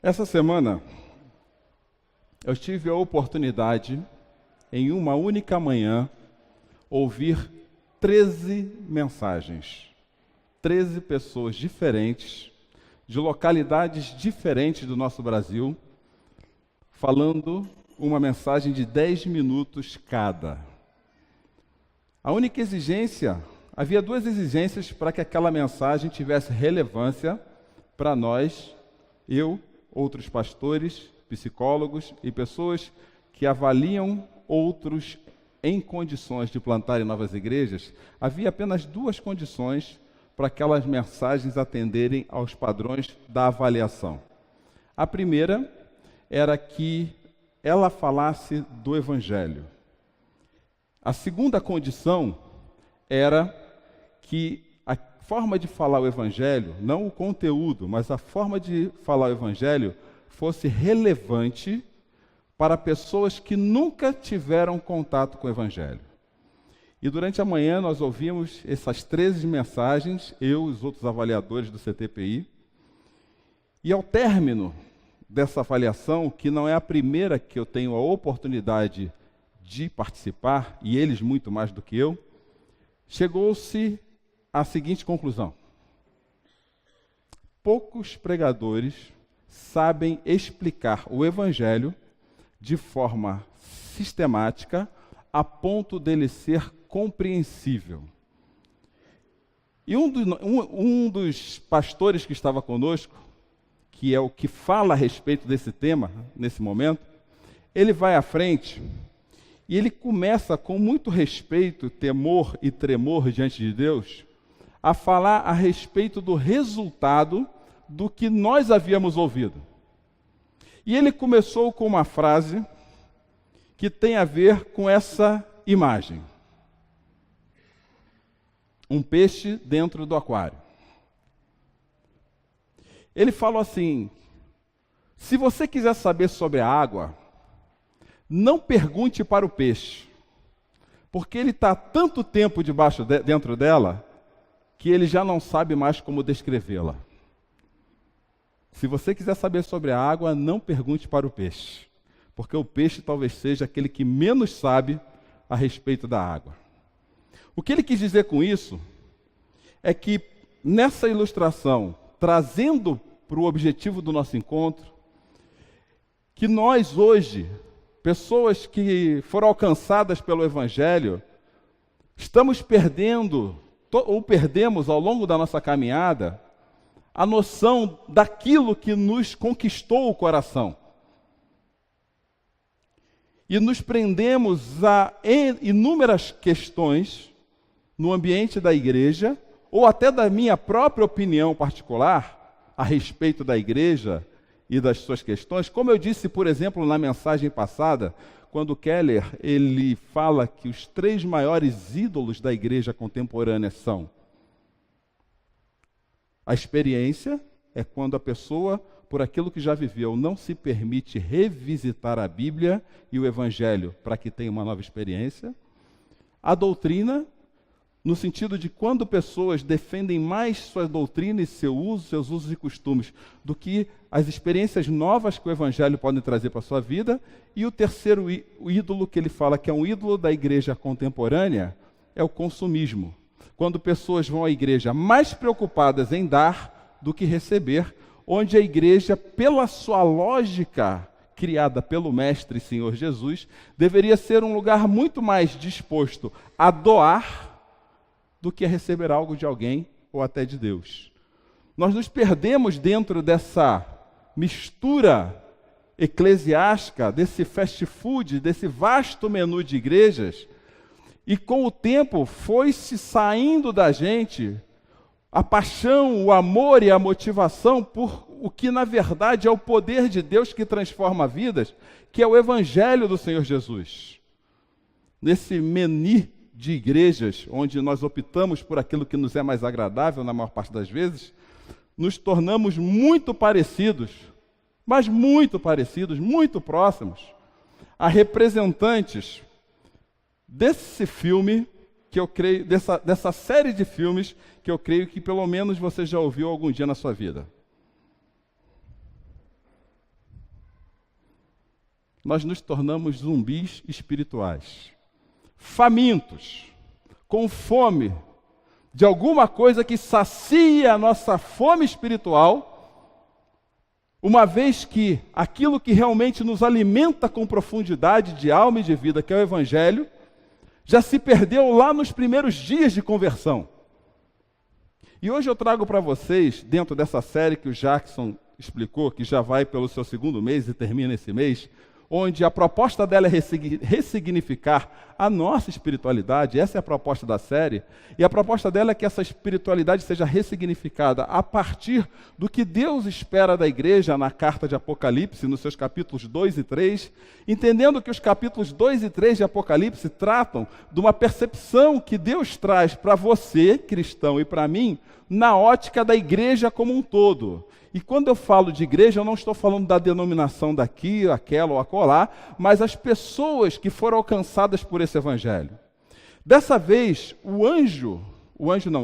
Essa semana, eu tive a oportunidade, em uma única manhã, ouvir 13 mensagens. 13 pessoas diferentes, de localidades diferentes do nosso Brasil, falando uma mensagem de 10 minutos cada. A única exigência, havia duas exigências para que aquela mensagem tivesse relevância para nós, eu, outros pastores, psicólogos e pessoas que avaliam outros em condições de plantarem novas igrejas. Havia apenas duas condições para aquelas mensagens atenderem aos padrões da avaliação. A primeira era que ela falasse do Evangelho. A segunda condição era que a forma de falar o Evangelho, não o conteúdo, mas a forma de falar o Evangelho fosse relevante para pessoas que nunca tiveram contato com o Evangelho. E durante a manhã nós ouvimos essas 13 mensagens, eu e os outros avaliadores do CTPI, e ao término dessa avaliação, que não é a primeira que eu tenho a oportunidade de participar, e eles muito mais do que eu, chegou-se à seguinte conclusão: poucos pregadores sabem explicar o Evangelho de forma sistemática, a ponto dele ser compreensível. E um dos pastores que estava conosco, que é o que fala a respeito desse tema, nesse momento, ele vai à frente e ele começa com muito respeito, temor e tremor diante de Deus, a falar a respeito do resultado do que nós havíamos ouvido. E ele começou com uma frase que tem a ver com essa imagem. Um peixe dentro do aquário. Ele falou assim: se você quiser saber sobre a água, não pergunte para o peixe, porque ele está há tanto tempo dentro dela, que ele já não sabe mais como descrevê-la. Se você quiser saber sobre a água, não pergunte para o peixe, porque o peixe talvez seja aquele que menos sabe a respeito da água. O que ele quis dizer com isso é que, nessa ilustração, trazendo para o objetivo do nosso encontro, que nós hoje, pessoas que foram alcançadas pelo Evangelho, estamos perdendo, ou perdemos ao longo da nossa caminhada, a noção daquilo que nos conquistou o coração. E nos prendemos a inúmeras questões no ambiente da igreja, ou até da minha própria opinião particular a respeito da igreja e das suas questões. Como eu disse, por exemplo, na mensagem passada, quando Keller ele fala que os 3 maiores ídolos da igreja contemporânea são: a experiência é quando a pessoa, por aquilo que já viveu, não se permite revisitar a Bíblia e o Evangelho para que tenha uma nova experiência. A doutrina, no sentido de quando pessoas defendem mais sua doutrina e seus usos e costumes do que as experiências novas que o Evangelho pode trazer para a sua vida. E o terceiro o ídolo que ele fala que é um ídolo da igreja contemporânea é o consumismo. Quando pessoas vão à igreja mais preocupadas em dar do que receber, onde a igreja, pela sua lógica criada pelo Mestre Senhor Jesus, deveria ser um lugar muito mais disposto a doar do que a receber algo de alguém ou até de Deus. Nós nos perdemos dentro dessa mistura eclesiástica, desse fast food, desse vasto menu de igrejas, e com o tempo foi-se saindo da gente a paixão, o amor e a motivação por o que na verdade é o poder de Deus que transforma vidas, que é o Evangelho do Senhor Jesus. Nesse menu de igrejas, onde nós optamos por aquilo que nos é mais agradável na maior parte das vezes, nos tornamos muito parecidos, mas muito parecidos, muito próximos, a representantes desse filme, que eu creio, dessa série de filmes, que eu creio que pelo menos você já ouviu algum dia na sua vida. nós nos tornamos zumbis espirituais. Famintos, com fome de alguma coisa que sacia a nossa fome espiritual, uma vez que aquilo que realmente nos alimenta com profundidade de alma e de vida, que é o Evangelho, já se perdeu lá nos primeiros dias de conversão. E hoje eu trago para vocês, dentro dessa série que o Jackson explicou, que já vai pelo seu 2º mês e termina esse mês, onde a proposta dela é ressignificar a nossa espiritualidade, essa é a proposta da série, e a proposta dela é que essa espiritualidade seja ressignificada a partir do que Deus espera da igreja na carta de Apocalipse, nos seus capítulos 2 e 3, entendendo que os capítulos 2 e 3 de Apocalipse tratam de uma percepção que Deus traz para você, cristão, e para mim, na ótica da igreja como um todo. E quando eu falo de igreja, eu não estou falando da denominação daqui, aquela ou acolá, mas as pessoas que foram alcançadas por esse evangelho. Dessa vez,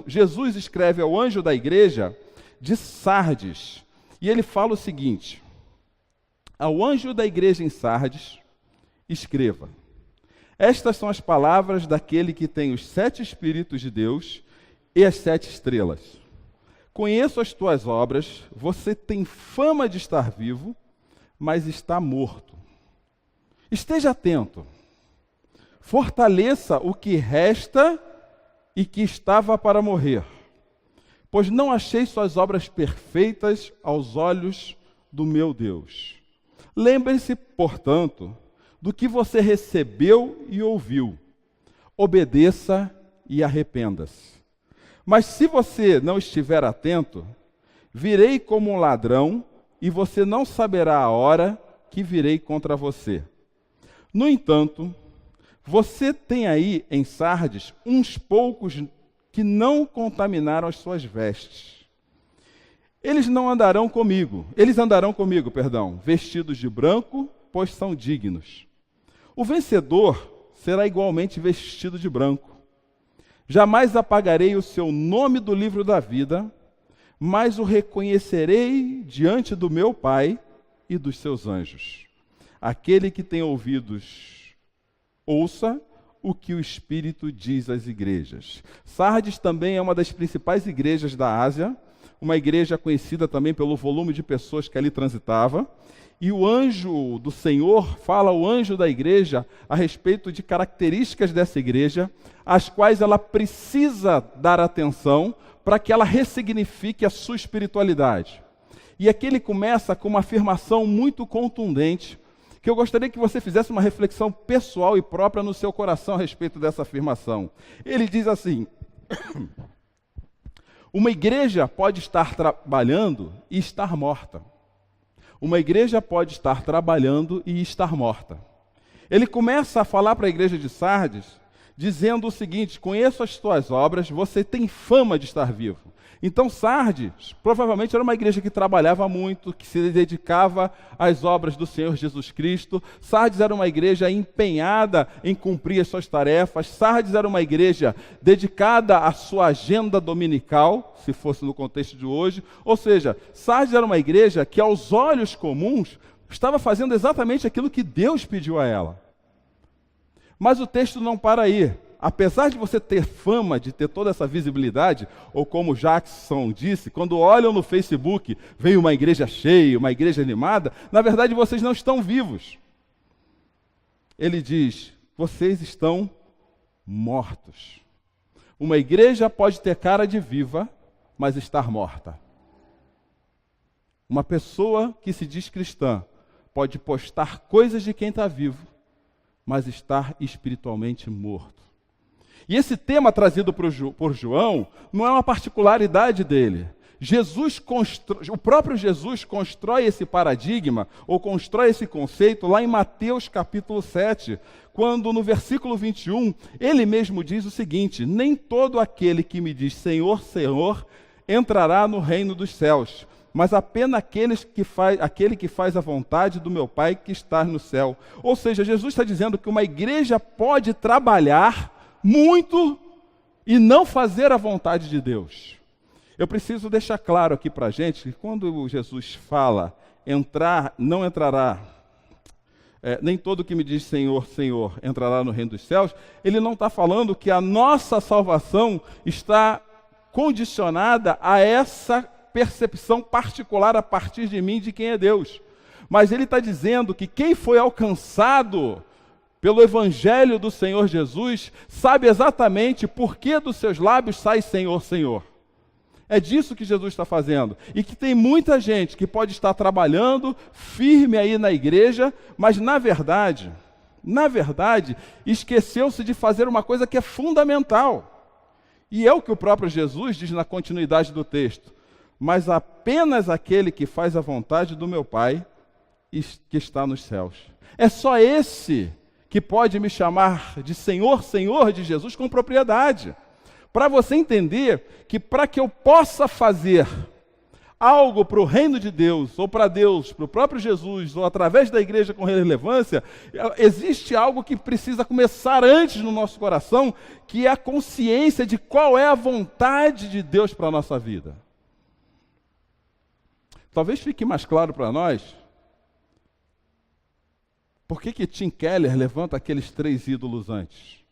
Jesus escreve ao anjo da igreja de Sardes, e ele fala o seguinte: ao anjo da igreja em Sardes, escreva: estas são as palavras daquele que tem os 7 Espíritos de Deus e as 7 estrelas. Conheço as tuas obras, você tem fama de estar vivo, mas está morto. Esteja atento, fortaleça o que resta e que estava para morrer, pois não achei suas obras perfeitas aos olhos do meu Deus. Lembre-se, portanto, do que você recebeu e ouviu. Obedeça e arrependa-se. Mas se você não estiver atento, virei como um ladrão e você não saberá a hora que virei contra você. No entanto, você tem aí em Sardes uns poucos que não contaminaram as suas vestes. Eles andarão comigo, vestidos de branco, pois são dignos. O vencedor será igualmente vestido de branco. Jamais apagarei o seu nome do livro da vida, mas o reconhecerei diante do meu Pai e dos seus anjos. Aquele que tem ouvidos, ouça o que o Espírito diz às igrejas. Sardes também é uma das principais igrejas da Ásia, uma igreja conhecida também pelo volume de pessoas que ali transitava. E o anjo do Senhor fala ao anjo da igreja a respeito de características dessa igreja, às quais ela precisa dar atenção para que ela ressignifique a sua espiritualidade. E aqui ele começa com uma afirmação muito contundente, que eu gostaria que você fizesse uma reflexão pessoal e própria no seu coração a respeito dessa afirmação. Ele diz assim: uma igreja pode estar trabalhando e estar morta. Uma igreja pode estar trabalhando e estar morta. Ele começa a falar para a igreja de Sardes, dizendo o seguinte: conheço as tuas obras, você tem fama de estar vivo. Então Sardes provavelmente era uma igreja que trabalhava muito, que se dedicava às obras do Senhor Jesus Cristo. Sardes era uma igreja empenhada em cumprir as suas tarefas. Sardes era uma igreja dedicada à sua agenda dominical, se fosse no contexto de hoje. Ou seja, Sardes era uma igreja que aos olhos comuns estava fazendo exatamente aquilo que Deus pediu a ela. Mas o texto não para aí. Apesar de você ter fama, de ter toda essa visibilidade, ou como Jackson disse, quando olham no Facebook, vem uma igreja cheia, uma igreja animada, na verdade vocês não estão vivos. Ele diz: vocês estão mortos. Uma igreja pode ter cara de viva, mas estar morta. Uma pessoa que se diz cristã pode postar coisas de quem está vivo, mas estar espiritualmente morto. E esse tema trazido por João não é uma particularidade dele. O próprio Jesus constrói esse paradigma, ou constrói esse conceito lá em Mateus capítulo 7, quando no versículo 21, ele mesmo diz o seguinte: nem todo aquele que me diz Senhor, Senhor, entrará no reino dos céus, mas apenas aquele que faz a vontade do meu Pai que está no céu. Ou seja, Jesus está dizendo que uma igreja pode trabalhar muito e não fazer a vontade de Deus. Eu preciso deixar claro aqui para a gente que quando Jesus fala não entrará nem todo que me diz Senhor, Senhor entrará no reino dos céus, ele não está falando que a nossa salvação está condicionada a essa percepção particular a partir de mim de quem é Deus. Mas ele está dizendo que quem foi alcançado pelo Evangelho do Senhor Jesus sabe exatamente por que dos seus lábios sai Senhor, Senhor. É disso que Jesus está fazendo. E que tem muita gente que pode estar trabalhando firme aí na igreja, mas na verdade, esqueceu-se de fazer uma coisa que é fundamental. E é o que o próprio Jesus diz na continuidade do texto. Mas apenas aquele que faz a vontade do meu Pai que está nos céus. É só esse que pode me chamar de Senhor, Senhor de Jesus com propriedade. Para você entender que para que eu possa fazer algo para o reino de Deus, ou para Deus, para o próprio Jesus, ou através da igreja com relevância, existe algo que precisa começar antes no nosso coração, que é a consciência de qual é a vontade de Deus para a nossa vida. Talvez fique mais claro para nós por que Tim Keller levanta aqueles 3 ídolos antes.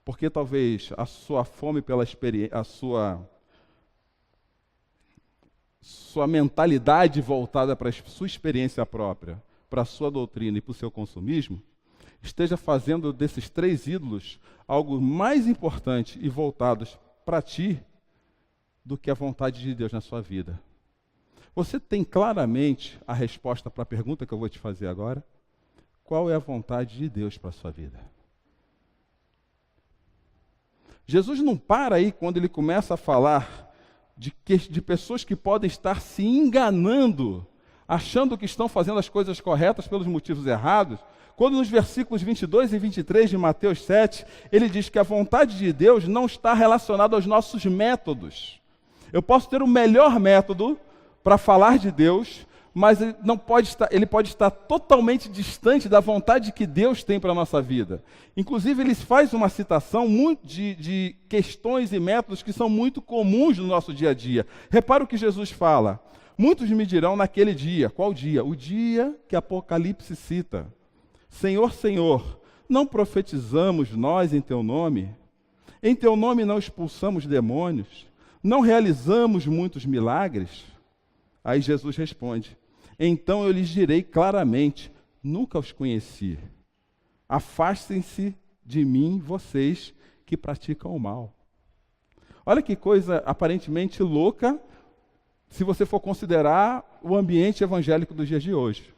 Porque talvez a sua fome pela experiência, a sua mentalidade voltada para a sua experiência própria, para a sua doutrina e para o seu consumismo, esteja fazendo desses 3 ídolos algo mais importante e voltados para ti do que a vontade de Deus na sua vida. Você tem claramente a resposta para a pergunta que eu vou te fazer agora? Qual é a vontade de Deus para a sua vida? Jesus não para aí quando ele começa a falar de pessoas que podem estar se enganando, achando que estão fazendo as coisas corretas pelos motivos errados, quando nos versículos 22 e 23 de Mateus 7, ele diz que a vontade de Deus não está relacionada aos nossos métodos. Eu posso ter o melhor método para falar de Deus, mas ele pode estar totalmente distante da vontade que Deus tem para a nossa vida. Inclusive, ele faz uma citação de questões e métodos que são muito comuns no nosso dia a dia. Repara o que Jesus fala. Muitos me dirão naquele dia. Qual dia? O dia que Apocalipse cita. Senhor, Senhor, não profetizamos nós em teu nome? Em teu nome não expulsamos demônios? Não realizamos muitos milagres? Aí Jesus responde: então eu lhes direi claramente, nunca os conheci. Afastem-se de mim, vocês que praticam o mal. Olha que coisa aparentemente louca, se você for considerar o ambiente evangélico dos dias de hoje.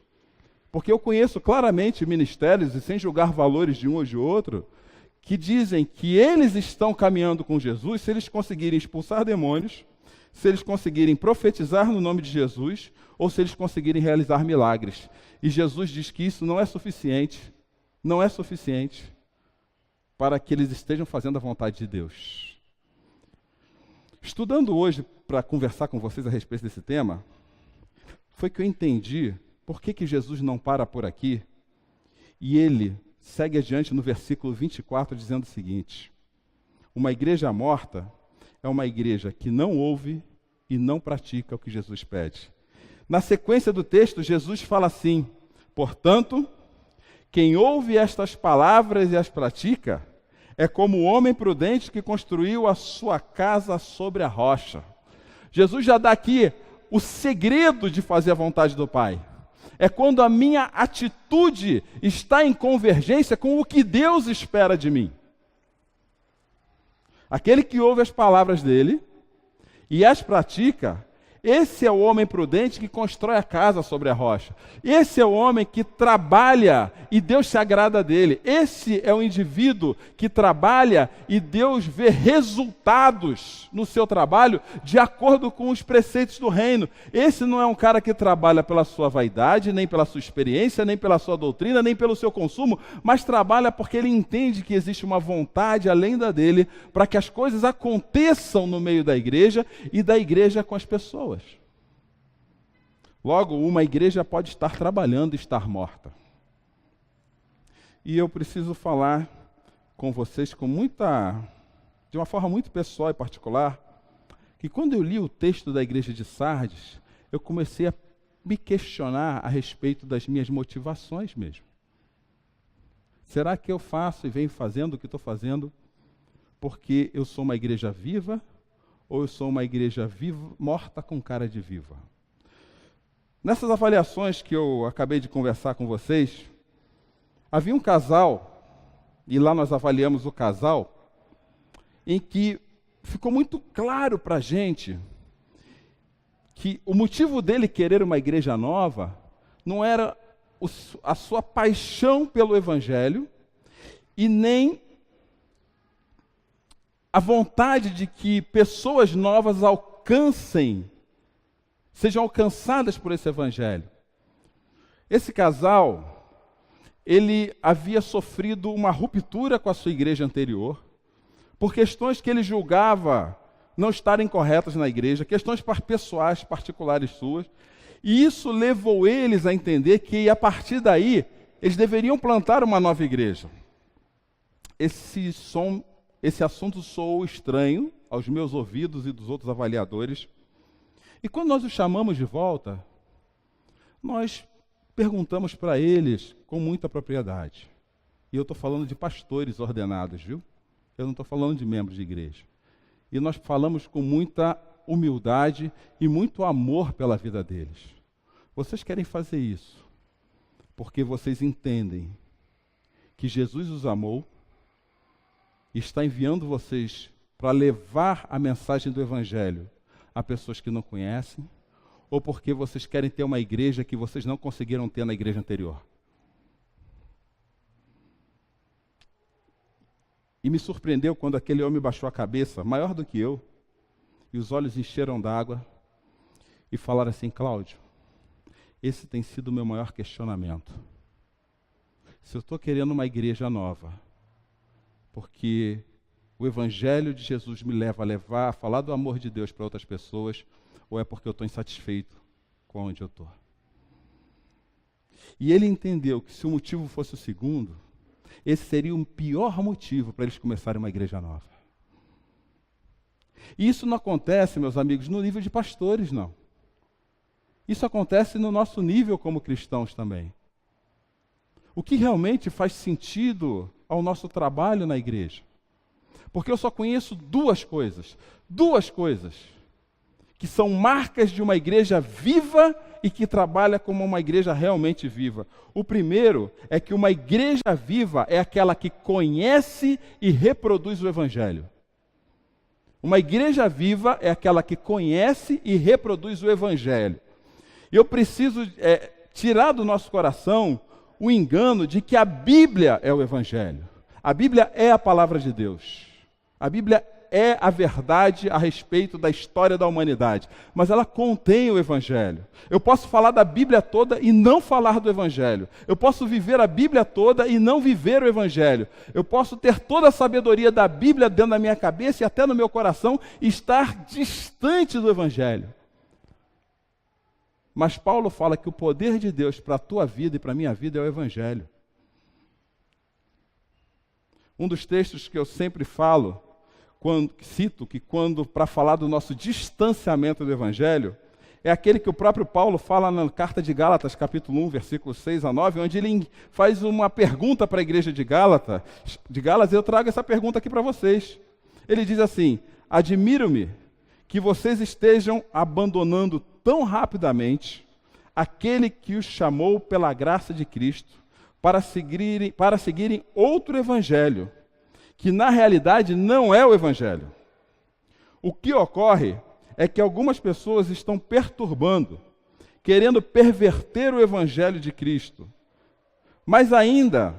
Porque eu conheço claramente ministérios, e sem julgar valores de um ou de outro, que dizem que eles estão caminhando com Jesus se eles conseguirem expulsar demônios, se eles conseguirem profetizar no nome de Jesus, ou se eles conseguirem realizar milagres. E Jesus diz que isso não é suficiente para que eles estejam fazendo a vontade de Deus. Estudando hoje para conversar com vocês a respeito desse tema, foi que eu entendi por que Jesus não para por aqui, e ele segue adiante no versículo 24 dizendo o seguinte: uma igreja morta é uma igreja que não ouve e não pratica o que Jesus pede. Na sequência do texto, Jesus fala assim: portanto, quem ouve estas palavras e as pratica, é como o homem prudente que construiu a sua casa sobre a rocha. Jesus já dá aqui o segredo de fazer a vontade do Pai. É quando a minha atitude está em convergência com o que Deus espera de mim. Aquele que ouve as palavras dele e as pratica, esse é o homem prudente que constrói a casa sobre a rocha. Esse é o homem que trabalha e Deus se agrada dele. Esse é o indivíduo que trabalha e Deus vê resultados no seu trabalho de acordo com os preceitos do reino. Esse não é um cara que trabalha pela sua vaidade, nem pela sua experiência, nem pela sua doutrina, nem pelo seu consumo, mas trabalha porque ele entende que existe uma vontade além da dele para que as coisas aconteçam no meio da igreja e da igreja com as pessoas. Logo, uma igreja pode estar trabalhando e estar morta. E eu preciso falar com vocês de uma forma muito pessoal e particular, que quando eu li o texto da igreja de Sardes, eu comecei a me questionar a respeito das minhas motivações mesmo. Será que eu faço e venho fazendo o que estou fazendo porque eu sou uma igreja viva ou eu sou uma igreja viva, morta com cara de viva? Nessas avaliações que eu acabei de conversar com vocês, havia um casal, e lá nós avaliamos o casal, em que ficou muito claro para a gente que o motivo dele querer uma igreja nova não era a sua paixão pelo Evangelho e nem a vontade de que pessoas novas sejam alcançadas por esse Evangelho. Esse casal, ele havia sofrido uma ruptura com a sua igreja anterior, por questões que ele julgava não estarem corretas na igreja, questões pessoais, particulares suas, e isso levou eles a entender que, a partir daí, eles deveriam plantar uma nova igreja. Esse assunto soou estranho aos meus ouvidos e dos outros avaliadores, e quando nós os chamamos de volta, nós perguntamos para eles com muita propriedade. E eu estou falando de pastores ordenados, viu? Eu não estou falando de membros de igreja. E nós falamos com muita humildade e muito amor pela vida deles. Vocês querem fazer isso porque vocês entendem que Jesus os amou e está enviando vocês para levar a mensagem do Evangelho a pessoas que não conhecem, ou porque vocês querem ter uma igreja que vocês não conseguiram ter na igreja anterior? E me surpreendeu quando aquele homem baixou a cabeça, maior do que eu, e os olhos encheram d'água, e falaram assim: Cláudio, esse tem sido o meu maior questionamento. Se eu estou querendo uma igreja nova, porque o Evangelho de Jesus me leva a falar do amor de Deus para outras pessoas, ou é porque eu estou insatisfeito com onde eu estou? E ele entendeu que se o motivo fosse o segundo, esse seria o pior motivo para eles começarem uma igreja nova. E isso não acontece, meus amigos, no nível de pastores, não. Isso acontece no nosso nível como cristãos também. O que realmente faz sentido ao nosso trabalho na igreja? Porque eu só conheço duas coisas que são marcas de uma igreja viva e que trabalha como uma igreja realmente viva. O primeiro é que uma igreja viva é aquela que conhece e reproduz o Evangelho. Uma igreja viva é aquela que conhece e reproduz o Evangelho. E eu preciso tirar do nosso coração o engano de que a Bíblia é o Evangelho. A Bíblia é a palavra de Deus. A Bíblia é a verdade a respeito da história da humanidade, mas ela contém o Evangelho. Eu posso falar da Bíblia toda e não falar do Evangelho. Eu posso viver a Bíblia toda e não viver o Evangelho. Eu posso ter toda a sabedoria da Bíblia dentro da minha cabeça e até no meu coração e estar distante do Evangelho. Mas Paulo fala que o poder de Deus para a tua vida e para a minha vida é o Evangelho. Um dos textos que eu sempre cito que quando para falar do nosso distanciamento do Evangelho, é aquele que o próprio Paulo fala na carta de Gálatas, capítulo 1, versículos 6 a 9, onde ele faz uma pergunta para a igreja de Gálatas, e eu trago essa pergunta aqui para vocês. Ele diz assim: admiro-me que vocês estejam abandonando tão rapidamente aquele que os chamou pela graça de Cristo para seguirem outro evangelho, que na realidade não é o Evangelho. O que ocorre é que algumas pessoas estão perturbando, querendo perverter o Evangelho de Cristo. Mas ainda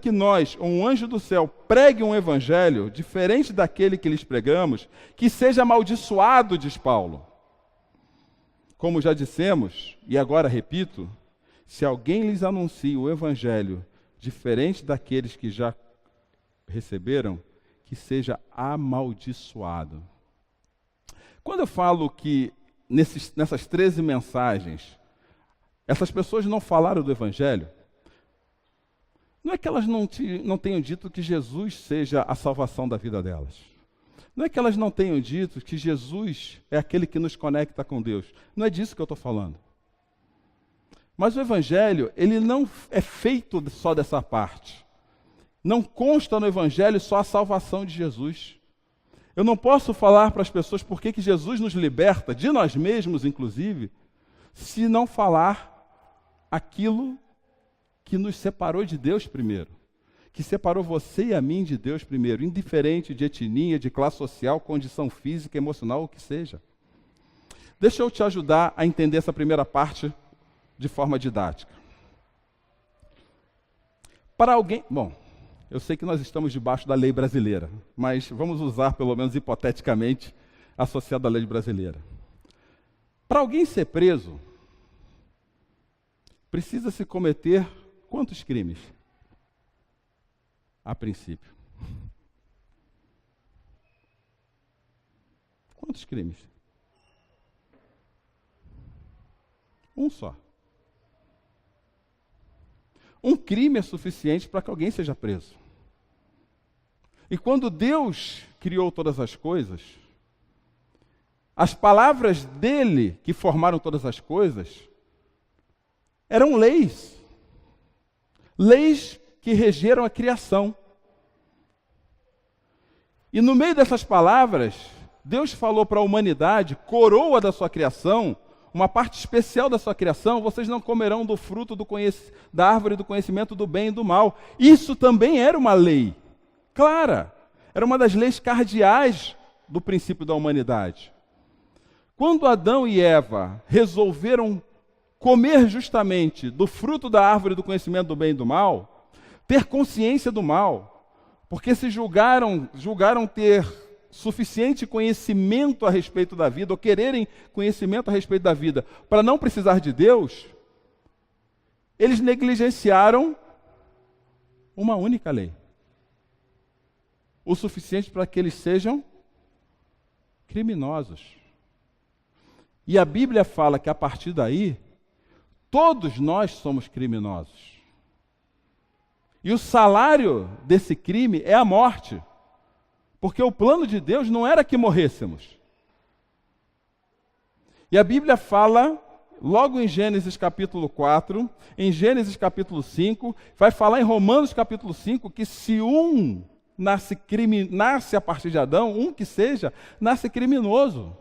que nós, ou um anjo do céu, pregue um Evangelho diferente daquele que lhes pregamos, que seja amaldiçoado, diz Paulo. Como já dissemos, e agora repito, se alguém lhes anuncia o Evangelho diferente daqueles que já receberam, que seja amaldiçoado. Quando eu falo que nessas 13 mensagens, essas pessoas não falaram do Evangelho, não é que elas não tenham dito que Jesus seja a salvação da vida delas. Não é que elas não tenham dito que Jesus é aquele que nos conecta com Deus. Não é disso que eu estou falando. Mas o Evangelho, ele não é feito só dessa parte. Não consta no Evangelho só a salvação de Jesus. Eu não posso falar para as pessoas por que Jesus nos liberta, de nós mesmos inclusive, se não falar aquilo que nos separou de Deus primeiro. Que separou você e a mim de Deus primeiro, indiferente de etnia, de classe social, condição física, emocional, o que seja. Deixa eu te ajudar a entender essa primeira parte de forma didática. Para alguém... Bom, eu sei que nós estamos debaixo da lei brasileira, mas vamos usar, pelo menos hipoteticamente, associado à lei brasileira. Para alguém ser preso, precisa-se cometer quantos crimes? A princípio. Quantos crimes? Um só. Um crime é suficiente para que alguém seja preso. E quando Deus criou todas as coisas, as palavras dele que formaram todas as coisas eram leis. Leis que regeram a criação. E no meio dessas palavras, Deus falou para a humanidade, coroa da sua criação, uma parte especial da sua criação: vocês não comerão do fruto da árvore do conhecimento do bem e do mal. Isso também era uma lei clara, era uma das leis cardeais do princípio da humanidade. Quando Adão e Eva resolveram comer justamente do fruto da árvore do conhecimento do bem e do mal, ter consciência do mal, porque se julgaram ter suficiente conhecimento a respeito da vida, ou quererem conhecimento a respeito da vida, para não precisar de Deus, eles negligenciaram uma única lei. O suficiente para que eles sejam criminosos. E a Bíblia fala que a partir daí, todos nós somos criminosos. E o salário desse crime é a morte. Porque o plano de Deus não era que morrêssemos. E a Bíblia fala, logo em Gênesis capítulo 4, em Gênesis capítulo 5, vai falar em Romanos capítulo 5, que se um nasce a partir de Adão, um que seja, nasce criminoso.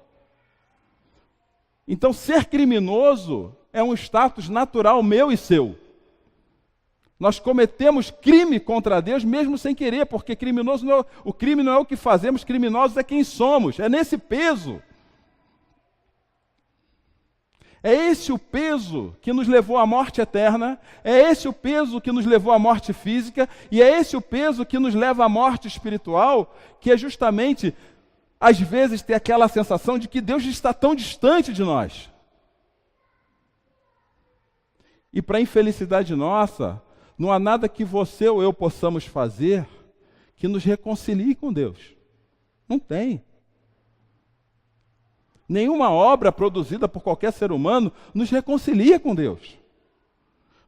Então, ser criminoso é um status natural meu e seu. Nós cometemos crime contra Deus mesmo sem querer, porque o crime não é o que fazemos, criminosos é quem somos. É nesse peso. É esse o peso que nos levou à morte eterna, é esse o peso que nos levou à morte física, e é esse o peso que nos leva à morte espiritual, que é justamente, às vezes, ter aquela sensação de que Deus está tão distante de nós. E para a infelicidade nossa, não há nada que você ou eu possamos fazer que nos reconcilie com Deus. Não tem. Nenhuma obra produzida por qualquer ser humano nos reconcilia com Deus.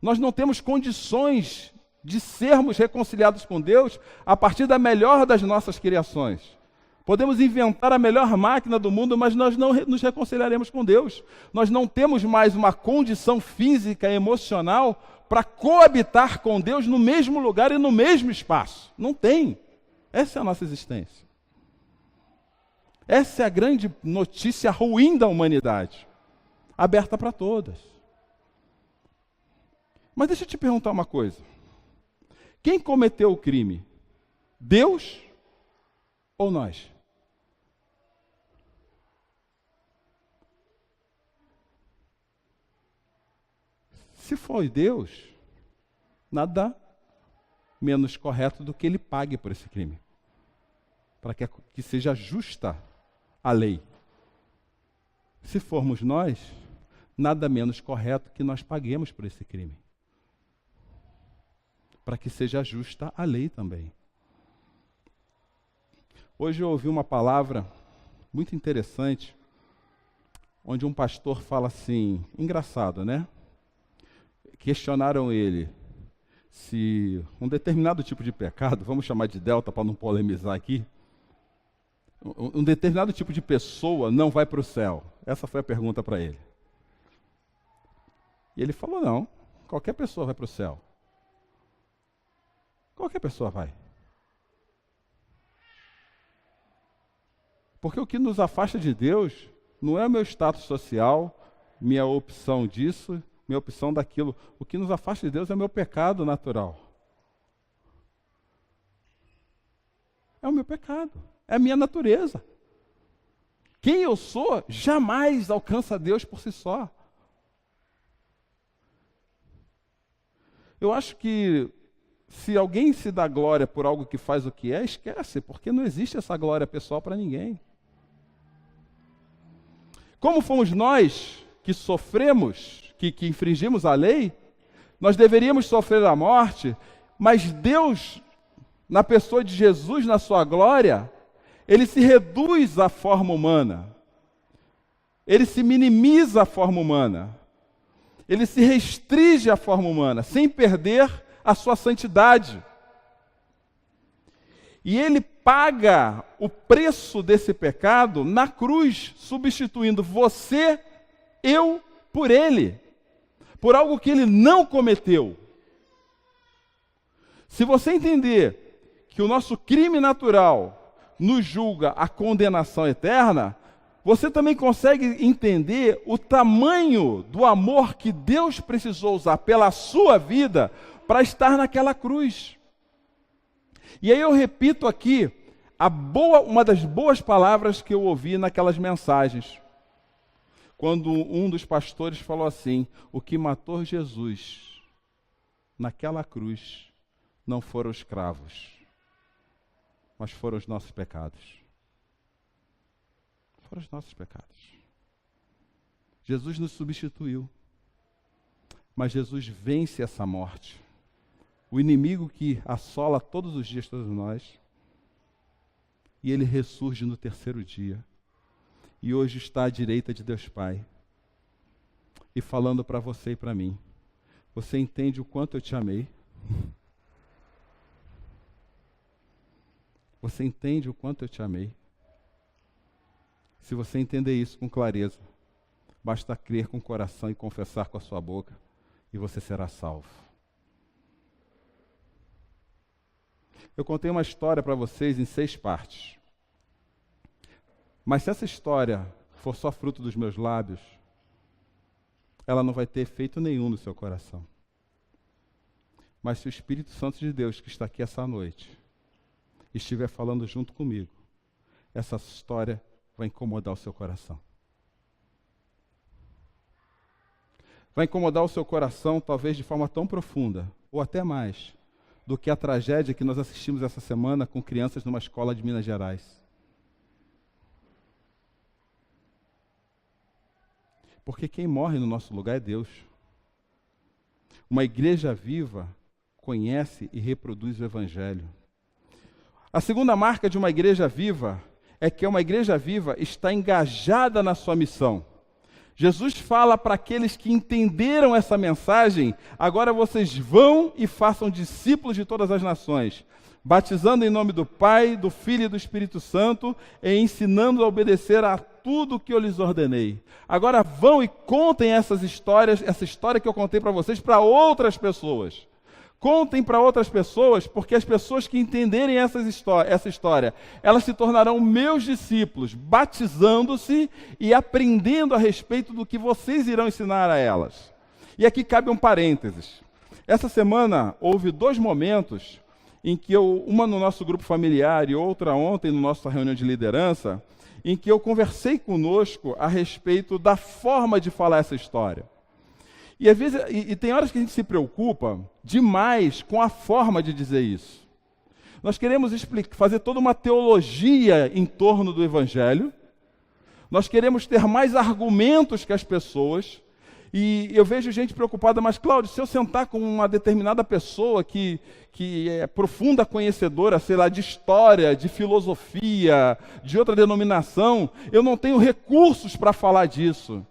Nós não temos condições de sermos reconciliados com Deus a partir da melhor das nossas criações. Podemos inventar a melhor máquina do mundo, mas nós não nos reconciliaremos com Deus. Nós não temos mais uma condição física e emocional para coabitar com Deus no mesmo lugar e no mesmo espaço. Não tem. Essa é a nossa existência. Essa é a grande notícia ruim da humanidade, aberta para todas. Mas deixa eu te perguntar uma coisa. Quem cometeu o crime? Deus ou nós? Se foi Deus, nada menos correto do que ele pague por esse crime, para que seja justa a lei. Se formos nós, nada menos correto que nós paguemos por esse crime, para que seja justa a lei também. Hoje eu ouvi uma palavra muito interessante, onde um pastor fala assim, engraçado, né? Questionaram ele se um determinado tipo de pecado, vamos chamar de delta para não polemizar aqui, um determinado tipo de pessoa não vai para o céu. Essa foi a pergunta para ele. E ele falou, não, qualquer pessoa vai para o céu. Qualquer pessoa vai. Porque o que nos afasta de Deus não é o meu status social, minha opção disso, minha opção daquilo. O que nos afasta de Deus é o meu pecado natural. É o meu pecado, é a minha natureza. Quem eu sou jamais alcança Deus por si só. Eu acho que se alguém se dá glória por algo que faz o que é, esquece, porque não existe essa glória pessoal para ninguém. Como fomos nós que sofremos, que infringimos a lei, nós deveríamos sofrer a morte, mas Deus, na pessoa de Jesus, na sua glória, ele se reduz à forma humana. Ele se minimiza à forma humana. Ele se restringe à forma humana, sem perder a sua santidade. E ele paga o preço desse pecado na cruz, substituindo você, eu, por ele, por algo que ele não cometeu. Se você entender que o nosso crime natural nos julga a condenação eterna, você também consegue entender o tamanho do amor que Deus precisou usar pela sua vida para estar naquela cruz. E aí eu repito aqui uma das boas palavras que eu ouvi naquelas mensagens. Quando um dos pastores falou assim, o que matou Jesus naquela cruz não foram os cravos, mas foram os nossos pecados. Foram os nossos pecados. Jesus nos substituiu, mas Jesus vence essa morte. O inimigo que assola todos os dias todos nós, e ele ressurge no terceiro dia. E hoje está à direita de Deus Pai, e falando para você e para mim, você entende o quanto eu te amei? Você entende o quanto eu te amei? Se você entender isso com clareza, basta crer com o coração e confessar com a sua boca, e você será salvo. Eu contei uma história para vocês em 6 partes. Mas se essa história for só fruto dos meus lábios, ela não vai ter efeito nenhum no seu coração. Mas se o Espírito Santo de Deus, que está aqui essa noite, estiver falando junto comigo, essa história vai incomodar o seu coração. Vai incomodar o seu coração, talvez de forma tão profunda, ou até mais, do que a tragédia que nós assistimos essa semana com crianças numa escola de Minas Gerais. Porque quem morre no nosso lugar é Deus. Uma igreja viva conhece e reproduz o Evangelho. A segunda marca de uma igreja viva é que uma igreja viva está engajada na sua missão. Jesus fala para aqueles que entenderam essa mensagem, agora vocês vão e façam discípulos de todas as nações, batizando em nome do Pai, do Filho e do Espírito Santo, e ensinando a obedecer a tudo que eu lhes ordenei. Agora vão e contem essas histórias, essa história que eu contei para vocês, para outras pessoas. Contem para outras pessoas, porque as pessoas que entenderem essa história, elas se tornarão meus discípulos, batizando-se e aprendendo a respeito do que vocês irão ensinar a elas. E aqui cabe um parênteses. Essa semana houve 2 momentos em que uma no nosso grupo familiar e outra ontem na nossa reunião de liderança, em que eu conversei conosco a respeito da forma de falar essa história. E às vezes, tem horas que a gente se preocupa demais com a forma de dizer isso. Nós queremos fazer toda uma teologia em torno do Evangelho. Nós queremos ter mais argumentos que as pessoas. E eu vejo gente preocupada, mas Cláudio, se eu sentar com uma determinada pessoa que é profunda conhecedora, sei lá, de história, de filosofia, de outra denominação, eu não tenho recursos para falar disso.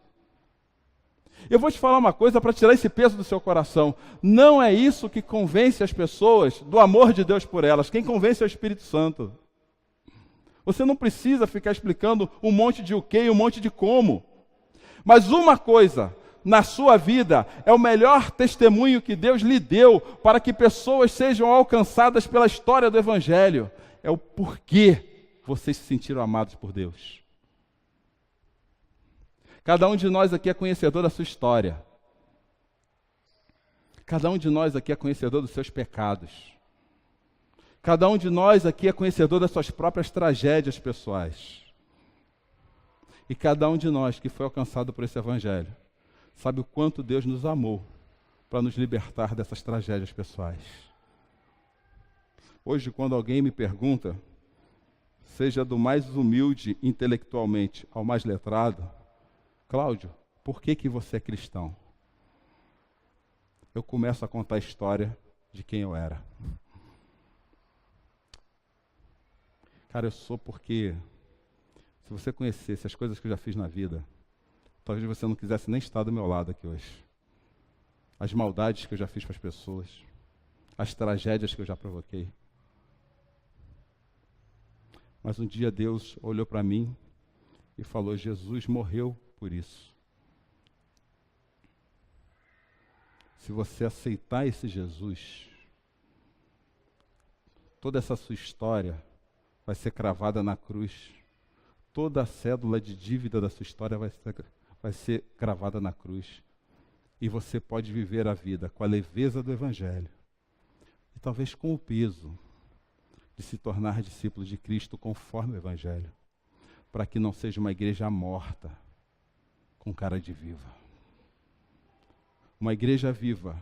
Eu vou te falar uma coisa para tirar esse peso do seu coração. Não é isso que convence as pessoas do amor de Deus por elas. Quem convence é o Espírito Santo. Você não precisa ficar explicando um monte de o quê e um monte de como. Mas uma coisa na sua vida, é o melhor testemunho que Deus lhe deu para que pessoas sejam alcançadas pela história do Evangelho. É o porquê vocês se sentiram amados por Deus. Cada um de nós aqui é conhecedor da sua história. Cada um de nós aqui é conhecedor dos seus pecados. Cada um de nós aqui é conhecedor das suas próprias tragédias pessoais. E cada um de nós que foi alcançado por esse Evangelho sabe o quanto Deus nos amou para nos libertar dessas tragédias pessoais. Hoje, quando alguém me pergunta, seja do mais humilde intelectualmente ao mais letrado, Cláudio, por que você é cristão? Eu começo a contar a história de quem eu era. Cara, eu sou porque, se você conhecesse as coisas que eu já fiz na vida, talvez você não quisesse nem estar do meu lado aqui hoje. As maldades que eu já fiz para as pessoas, as tragédias que eu já provoquei. Mas um dia Deus olhou para mim e falou, Jesus morreu por isso. Se você aceitar esse Jesus, toda essa sua história vai ser cravada na cruz. Toda a cédula de dívida da sua história vai ser cravada na cruz. E você pode viver a vida com a leveza do Evangelho. E talvez com o peso de se tornar discípulo de Cristo conforme o Evangelho. Para que não seja uma igreja morta, com cara de viva. Uma igreja viva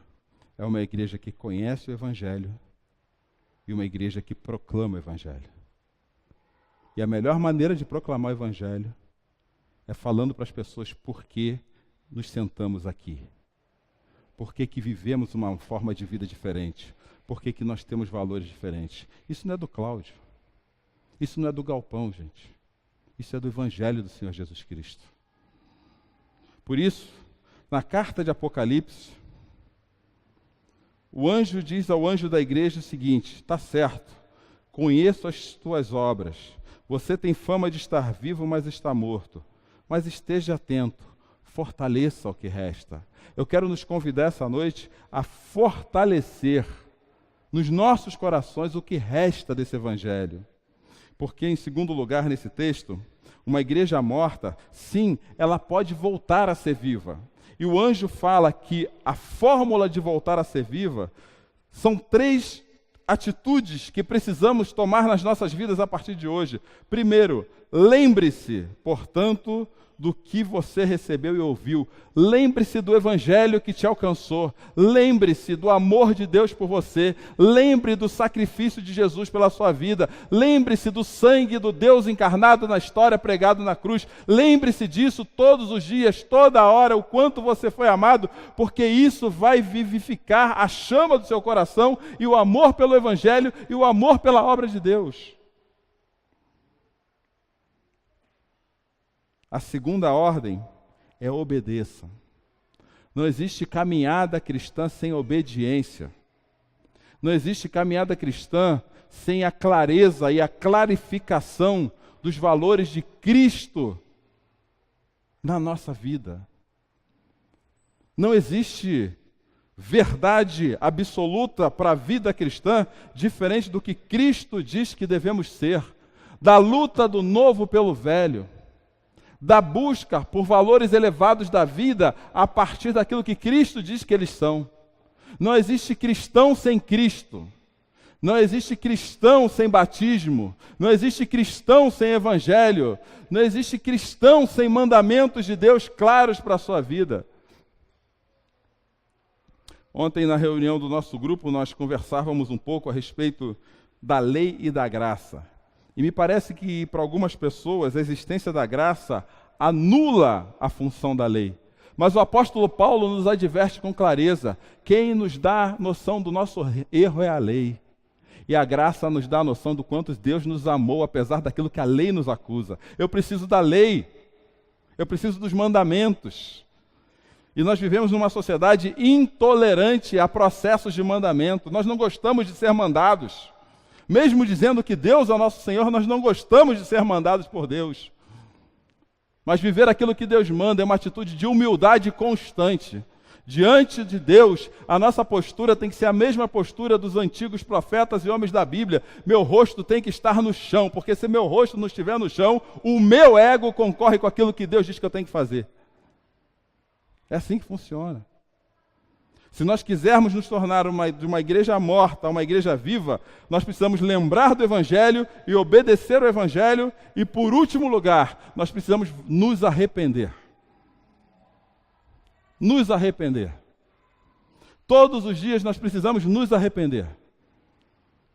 é uma igreja que conhece o Evangelho e uma igreja que proclama o Evangelho. E a melhor maneira de proclamar o Evangelho é falando para as pessoas por que nos sentamos aqui. Por que vivemos uma forma de vida diferente. Por que nós temos valores diferentes. Isso não é do Cláudio. Isso não é do Galpão, gente. Isso é do Evangelho do Senhor Jesus Cristo. Por isso, na carta de Apocalipse, o anjo diz ao anjo da igreja o seguinte, está certo, conheço as tuas obras, você tem fama de estar vivo, mas está morto. Mas esteja atento, fortaleça o que resta. Eu quero nos convidar essa noite a fortalecer nos nossos corações o que resta desse Evangelho. Porque, em segundo lugar, nesse texto, uma igreja morta, sim, ela pode voltar a ser viva. E o anjo fala que a fórmula de voltar a ser viva são 3 atitudes que precisamos tomar nas nossas vidas a partir de hoje. Primeiro, lembre-se, portanto, do que você recebeu e ouviu. Lembre-se do Evangelho que te alcançou. Lembre-se do amor de Deus por você. Lembre do sacrifício de Jesus pela sua vida. Lembre-se do sangue do Deus encarnado na história, pregado na cruz. Lembre-se disso todos os dias, toda hora, o quanto você foi amado, porque isso vai vivificar a chama do seu coração e o amor pelo Evangelho e o amor pela obra de Deus. A segunda ordem é obedeça. Não existe caminhada cristã sem obediência. Não existe caminhada cristã sem a clareza e a clarificação dos valores de Cristo na nossa vida. Não existe verdade absoluta para a vida cristã diferente do que Cristo diz que devemos ser. Da luta do novo pelo velho. Da busca por valores elevados da vida a partir daquilo que Cristo diz que eles são. Não existe cristão sem Cristo. Não existe cristão sem batismo. Não existe cristão sem evangelho. Não existe cristão sem mandamentos de Deus claros para a sua vida. Ontem, na reunião do nosso grupo, nós conversávamos um pouco a respeito da lei e da graça. E me parece que, para algumas pessoas, a existência da graça anula a função da lei. Mas o apóstolo Paulo nos adverte com clareza: quem nos dá noção do nosso erro é a lei. E a graça nos dá a noção do quanto Deus nos amou, apesar daquilo que a lei nos acusa. Eu preciso da lei. Eu preciso dos mandamentos. E nós vivemos numa sociedade intolerante a processos de mandamento. Nós não gostamos de ser mandados. Mesmo dizendo que Deus é o nosso Senhor, nós não gostamos de ser mandados por Deus. Mas viver aquilo que Deus manda é uma atitude de humildade constante. Diante de Deus, a nossa postura tem que ser a mesma postura dos antigos profetas e homens da Bíblia. Meu rosto tem que estar no chão, porque se meu rosto não estiver no chão, o meu ego concorre com aquilo que Deus diz que eu tenho que fazer. É assim que funciona. Se nós quisermos nos tornar de uma igreja morta a uma igreja viva, nós precisamos lembrar do Evangelho e obedecer ao Evangelho. E, por último lugar, nós precisamos nos arrepender. Nos arrepender. Todos os dias nós precisamos nos arrepender.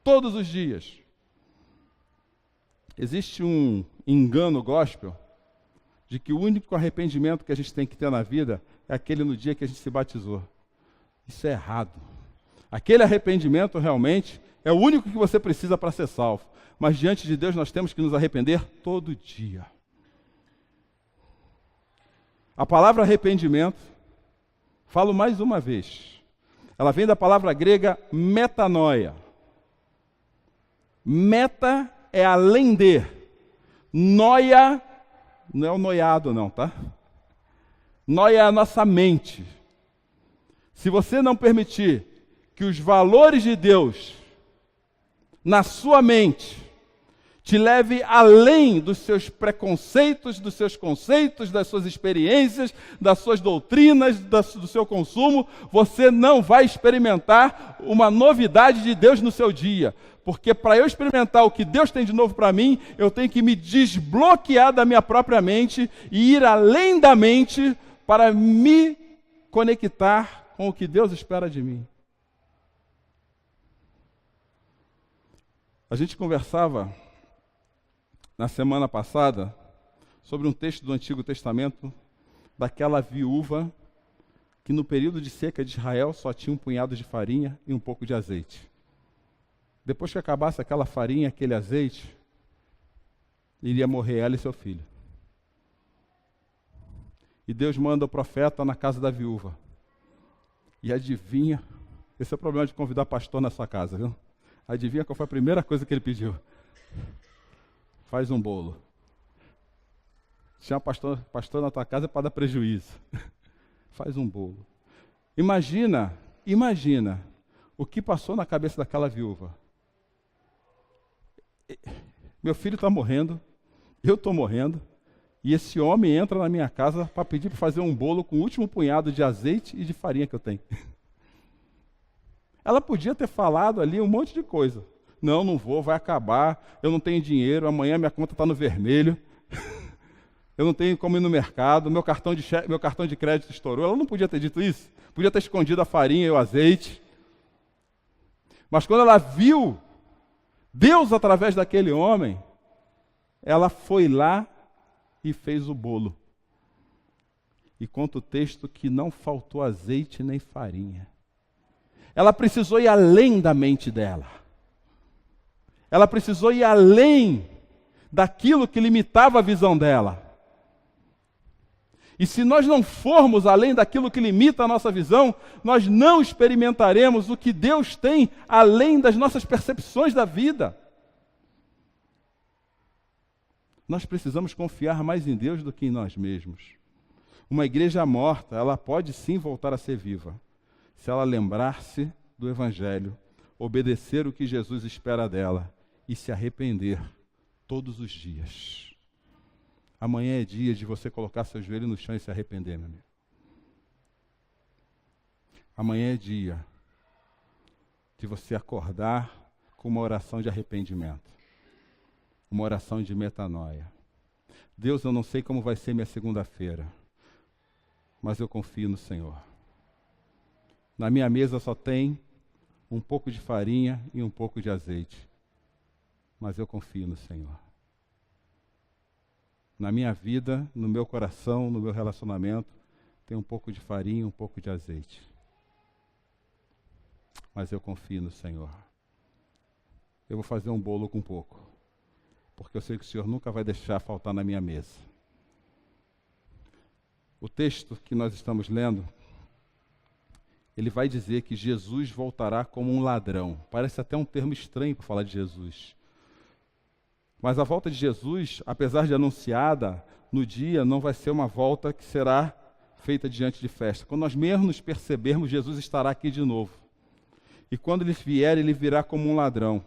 Todos os dias. Existe um engano gospel de que o único arrependimento que a gente tem que ter na vida é aquele no dia que a gente se batizou. Isso é errado. Aquele arrependimento realmente é o único que você precisa para ser salvo. Mas diante de Deus nós temos que nos arrepender todo dia. A palavra arrependimento, falo mais uma vez, ela vem da palavra grega metanoia. Meta é além de. Noia, não é o noiado não, tá? Noia é a nossa mente. Se você não permitir que os valores de Deus na sua mente te leve além dos seus preconceitos, dos seus conceitos, das suas experiências, das suas doutrinas, do seu consumo, você não vai experimentar uma novidade de Deus no seu dia. Porque para eu experimentar o que Deus tem de novo para mim, eu tenho que me desbloquear da minha própria mente e ir além da mente para me conectar com o que Deus espera de mim. A gente conversava na semana passada sobre um texto do Antigo Testamento daquela viúva que no período de seca de Israel só tinha um punhado de farinha e um pouco de azeite. Depois que acabasse aquela farinha, aquele azeite, iria morrer ela e seu filho. E Deus manda o profeta na casa da viúva. E adivinha, esse é o problema de convidar pastor na sua casa, viu? Adivinha qual foi a primeira coisa que ele pediu? Faz um bolo. Chamar pastor na tua casa é para dar prejuízo. Faz um bolo. Imagina o que passou na cabeça daquela viúva. Meu filho está morrendo, eu estou morrendo, e esse homem entra na minha casa para pedir para fazer um bolo com o último punhado de azeite e de farinha que eu tenho. Ela podia ter falado ali um monte de coisa. Não vou, vai acabar, eu não tenho dinheiro, amanhã minha conta está no vermelho, eu não tenho como ir no mercado, meu cartão de crédito estourou. Ela não podia ter dito isso, podia ter escondido a farinha e o azeite. Mas quando ela viu Deus através daquele homem, ela foi lá e fez o bolo. E conta o texto que não faltou azeite nem farinha. Ela precisou ir além da mente dela. Ela precisou ir além daquilo que limitava a visão dela. E se nós não formos além daquilo que limita a nossa visão, nós não experimentaremos o que Deus tem além das nossas percepções da vida. Nós precisamos confiar mais em Deus do que em nós mesmos. Uma igreja morta, ela pode sim voltar a ser viva, se ela lembrar-se do Evangelho, obedecer o que Jesus espera dela e se arrepender todos os dias. Amanhã é dia de você colocar seu joelho no chão e se arrepender, meu amigo. Amanhã é dia de você acordar com uma oração de arrependimento, uma oração de metanoia. Deus, eu não sei como vai ser minha segunda-feira, mas eu confio no Senhor. Na minha mesa só tem um pouco de farinha e um pouco de azeite, mas eu confio no Senhor. Na minha vida, no meu coração, no meu relacionamento, tem um pouco de farinha e um pouco de azeite. Mas eu confio no Senhor. Eu vou fazer um bolo com pouco, porque eu sei que o Senhor nunca vai deixar faltar na minha mesa. O texto que nós estamos lendo, ele vai dizer que Jesus voltará como um ladrão. Parece até um termo estranho para falar de Jesus. Mas a volta de Jesus, apesar de anunciada, no dia não vai ser uma volta que será feita diante de festa. Quando nós mesmos nos percebermos, Jesus estará aqui de novo. E quando ele vier, ele virá como um ladrão.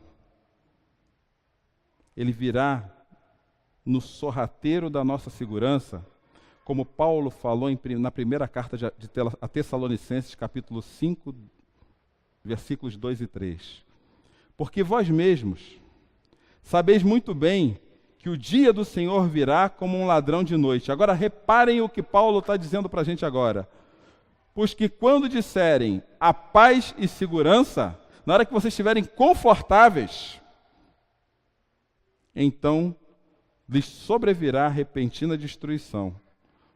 Ele virá no sorrateiro da nossa segurança, como Paulo falou na primeira carta a Tessalonicenses, capítulo 5, versículos 2 e 3. Porque vós mesmos sabeis muito bem que o dia do Senhor virá como um ladrão de noite. Agora reparem o que Paulo está dizendo para a gente agora. Pois que quando disserem a paz e segurança, na hora que vocês estiverem confortáveis, então lhes sobrevirá repentina destruição,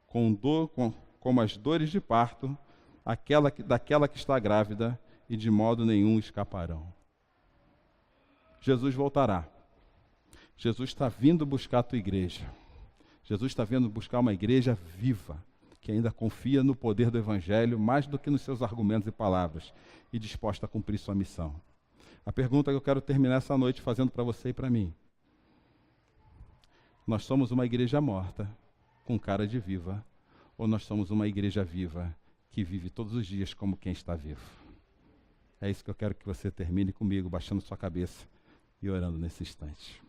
como as dores de parto, daquela que está grávida, e de modo nenhum escaparão. Jesus voltará. Jesus está vindo buscar a tua igreja. Jesus está vindo buscar uma igreja viva, que ainda confia no poder do Evangelho mais do que nos seus argumentos e palavras, e disposta a cumprir sua missão. A pergunta que eu quero terminar essa noite fazendo para você e para mim: nós somos uma igreja morta, com cara de viva, ou nós somos uma igreja viva, que vive todos os dias como quem está vivo? É isso que eu quero que você termine comigo, baixando sua cabeça e orando nesse instante.